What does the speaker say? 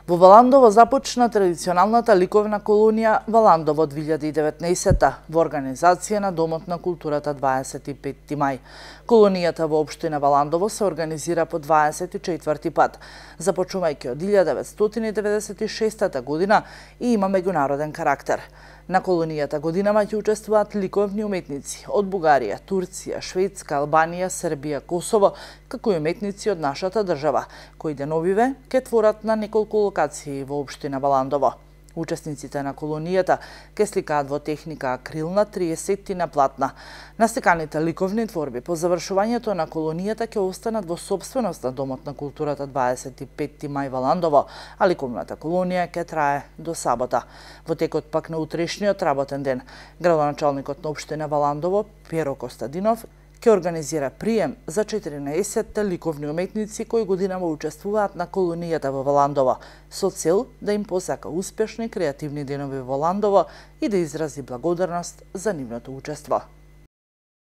Во Валандово започна традиционалната ликовна колонија Валандово 2019 во организација на Домот на културата 25 мај. Колонијата во општина Валандово се организира по 24 пат, започнувајќи од 1996 година и има меѓународен карактер. На колонијата годинама ќе учествуваат ликовни уметници од Бугарија, Турција, Шведска, Албанија, Србија, Косово, како и уметници од нашата држава, кои деновиве ќе творат на неколку локации во општина Валандово. Учесниците на колонијата ќе сликаат во техника акрилна 30 платна. Настеканите ликовни творби по завршувањето на колонијата ќе останат во сопственост на Домот на културата 25 мај Валандово, а ликовната колонија ќе трае до сабота. Во текот пак на утрешниот работен ден, градоначалникот на општина Валандово Перо Костадинов ќе организира прием за 14 ликовни уметници кои годинама учествуваат на колонијата во Валандово, со цел да им посака успешни креативни денови во Валандово и да изрази благодарност за нивното учество.